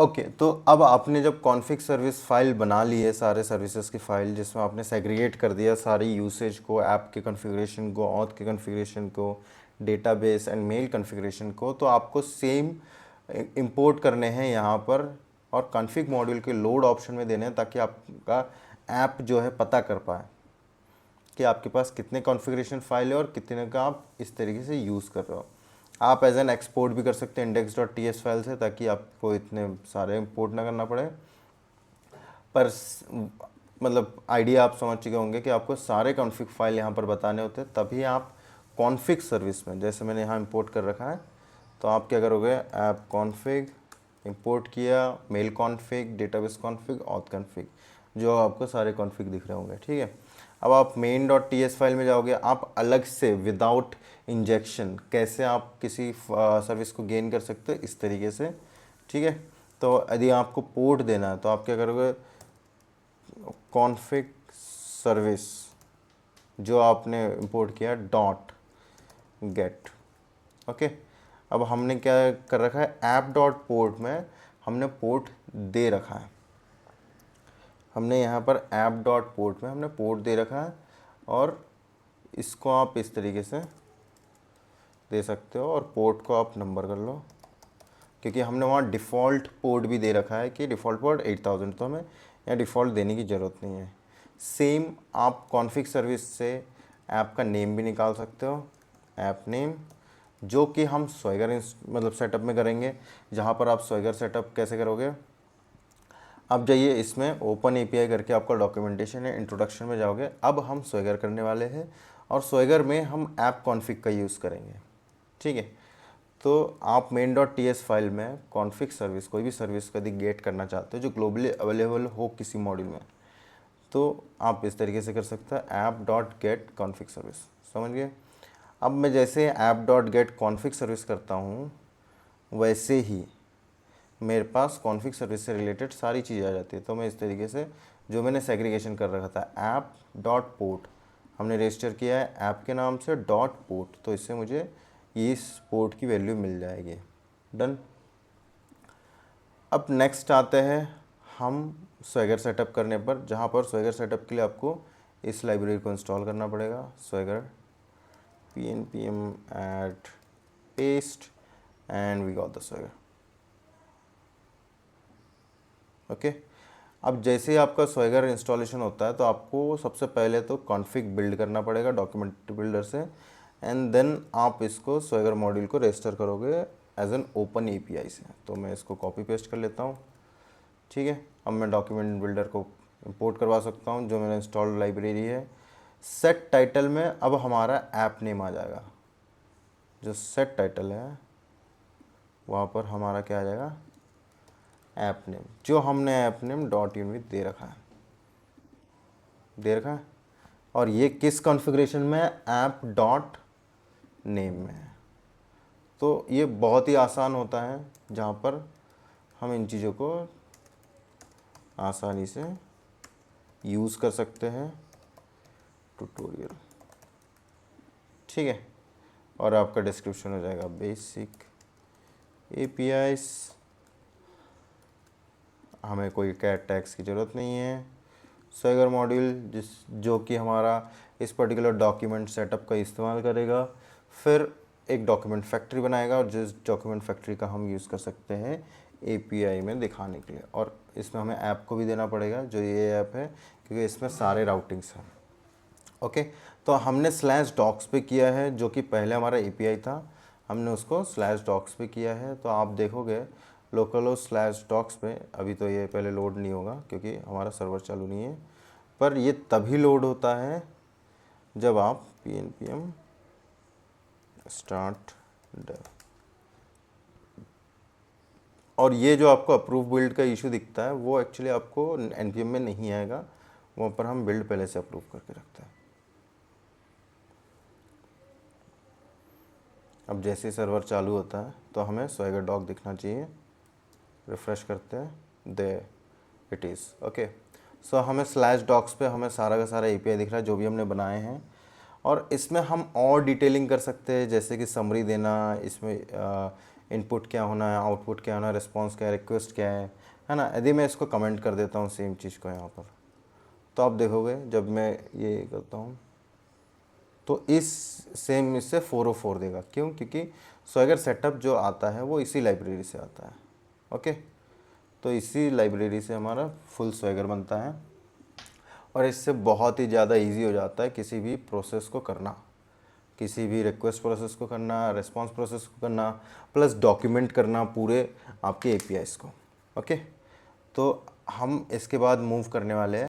Okay, तो अब आपने जब कॉन्फ़िग सर्विस फाइल बना ली है, सारे सर्विसेज की फाइल जिसमें आपने सेग्रीगेट कर दिया सारी यूसेज को, ऐप के कॉन्फ़िगरेशन को, ऑथ के कॉन्फ़िगरेशन को, डेटाबेस एंड मेल कॉन्फ़िगरेशन को, तो आपको सेम इंपोर्ट करने हैं यहाँ पर और कॉन्फ़िग मॉड्यूल के लोड ऑप्शन में देने हैं, ताकि आपका ऐप जो है पता कर पाए कि आपके पास कितने कॉन्फ़िगरेशन फाइल है और कितने का आप इस तरीके से यूज़ कर रहे हो। आप एज एन एक्सपोर्ट भी कर सकते हैं index.ts फाइल से, ताकि आपको इतने सारे इंपोर्ट ना करना पड़े। पर मतलब आइडिया आप समझ चुके होंगे कि आपको सारे कॉन्फ़िग फाइल यहाँ पर बताने होते हैं, तभी आप कॉन्फ़िग सर्विस में, जैसे मैंने यहाँ इंपोर्ट कर रखा है, तो आप क्या करोगे, ऐप कॉन्फ़िग इंपोर्ट किया, mail config, database config, auth config, जो आपको सारे कॉन्फ़िग दिख रहे होंगे। ठीक है, अब आप main.ts फाइल में जाओगे, आप अलग से विदाउट इंजेक्शन कैसे आप किसी सर्विस को गेन कर सकते हो, इस तरीके से। ठीक है, तो यदि आपको पोर्ट देना है तो आप क्या करोगे, कॉन्फ़िग सर्विस जो आपने इंपोर्ट किया डॉट गेट। ओके, अब हमने क्या कर रखा है, ऐप डॉट पोर्ट में हमने पोर्ट दे रखा है, हमने यहाँ पर ऐप डॉट पोर्ट में हमने पोर्ट दे रखा है, और इसको आप इस तरीके से दे सकते हो और पोर्ट को आप नंबर कर लो, क्योंकि हमने वहाँ डिफ़ॉल्ट पोर्ट भी दे रखा है कि डिफ़ॉल्ट पोर्ट 8000, तो हमें यहाँ डिफ़ॉल्ट देने की ज़रूरत नहीं है। सेम आप कॉन्फ़िग सर्विस से ऐप का नेम भी निकाल सकते हो, ऐप नेम, जो कि हम स्वेगर मतलब सेटअप में करेंगे। जहाँ पर आप स्वेगर सेटअप कैसे करोगे, अब जाइए इसमें ओपन एपीआई करके आपका डॉक्यूमेंटेशन है, इंट्रोडक्शन में जाओगे। अब हम स्वेगर करने वाले हैं और स्वेगर में हम ऐप कॉन्फ़िग का यूज़ करेंगे। ठीक है, तो आप main.ts फाइल में कॉन्फ़िग सर्विस, कोई भी सर्विस को यदि गेट करना चाहते हो जो ग्लोबली अवेलेबल हो किसी मॉड्यूल में, तो आप इस तरीके से कर सकते हैं, app dot gate config service. समझ गए। अब मैं जैसे app dot gate config service करता हूँ, वैसे ही मेरे पास कॉन्फ़िग सर्विस से रिलेटेड सारी चीज़ें आ जाती है। तो मैं इस तरीके से, जो मैंने सेग्रीगेशन कर रखा था, ऐप डॉट पोर्ट हमने रजिस्टर किया है ऐप के नाम से डॉट पोर्ट, तो इससे मुझे इस पोर्ट की वैल्यू मिल जाएगी। डन। अब नेक्स्ट आते हैं हम स्वेगर सेटअप करने पर, जहाँ पर स्वेगर सेटअप के लिए आपको इस लाइब्रेरी को इंस्टॉल करना पड़ेगा, Swagger pnpm add paste and we got the swagger। Okay, अब जैसे ही आपका स्वेगर इंस्टॉलेशन होता है, तो आपको सबसे पहले तो कॉन्फ़िग बिल्ड करना पड़ेगा डॉक्यूमेंट बिल्डर से, एंड देन आप इसको स्वेगर मॉड्यूल को रजिस्टर करोगे एज एन ओपन एपीआई से। तो मैं इसको कॉपी पेस्ट कर लेता हूँ। ठीक है, अब मैं डॉक्यूमेंट बिल्डर को इंपोर्ट करवा सकता हूँ, जो मेरा इंस्टॉल्ड लाइब्रेरी है। सेट टाइटल में अब हमारा ऐप नेम आ जाएगा, जो सेट टाइटल है वहाँ पर हमारा क्या आ जाएगा, ऐप नेम, जो हमने ऐप नेम डॉट यूनिट दे रखा है। और ये किस कॉन्फ़िगरेशन में, ऐप डॉट नेम में है। तो ये बहुत ही आसान होता है, जहाँ पर हम इन चीज़ों को आसानी से यूज़ कर सकते हैं। ट्यूटोरियल, ठीक है, और आपका डिस्क्रिप्शन हो जाएगा बेसिक एपीआईज, हमें कोई कैट टैग्स की ज़रूरत नहीं है। स्वेगर मॉड्यूल जो कि हमारा इस पर्टिकुलर डॉक्यूमेंट सेटअप का इस्तेमाल करेगा, फिर एक डॉक्यूमेंट फैक्ट्री बनाएगा, और जिस डॉक्यूमेंट फैक्ट्री का हम यूज़ कर सकते हैं एपीआई में दिखाने के लिए। और इसमें हमें ऐप को भी देना पड़ेगा, जो ये ऐप है, क्योंकि इसमें सारे राउटिंग्स हैं। ओके, तो हमने स्लैश डॉक्स पे किया है, जो कि पहले हमारा एपीआई था, हमने उसको स्लैश डॉक्स पे किया है। तो आप देखोगे लोकल स्लैश डॉक्स पे, अभी तो ये पहले लोड नहीं होगा क्योंकि हमारा सर्वर चालू नहीं है, पर ये तभी लोड होता है जब आप pnpm start dev, और ये जो आपको अप्रूव बिल्ड का इशू दिखता है, वो एक्चुअली आपको npm में नहीं आएगा, वहाँ पर हम बिल्ड पहले से अप्रूव करके रखते हैं। अब जैसे ही सर्वर चालू होता है तो हमें स्वेगर डॉक दिखना चाहिए। रिफ़्रेश करते हैं, दे इट इज़ ओके। सो हमें स्लैश डॉक्स पे हमें सारा का सारा एपीआई दिख रहा है जो भी हमने बनाए हैं, और इसमें हम और डिटेलिंग कर सकते हैं, जैसे कि समरी देना, इसमें इनपुट क्या होना है, आउटपुट क्या होना है, रिस्पॉन्स क्या है, रिक्वेस्ट क्या है ना। यदि मैं इसको कमेंट कर देता हूँ सेम चीज़ को यहाँ पर, तो आप देखोगे जब मैं ये करता हूँ तो इस सेम इससे 404 देगा। क्यों? क्योंकि स्वैगर सेटअप जो आता है वो इसी लाइब्रेरी से आता है। ओके, तो इसी लाइब्रेरी से हमारा फुल स्वैगर बनता है और इससे बहुत ही ज़्यादा इजी हो जाता है किसी भी प्रोसेस को करना, किसी भी रिक्वेस्ट प्रोसेस को करना, रिस्पांस प्रोसेस को करना, प्लस डॉक्यूमेंट करना पूरे आपके एपीआईज़ को। ओके, तो हम इसके बाद मूव करने वाले हैं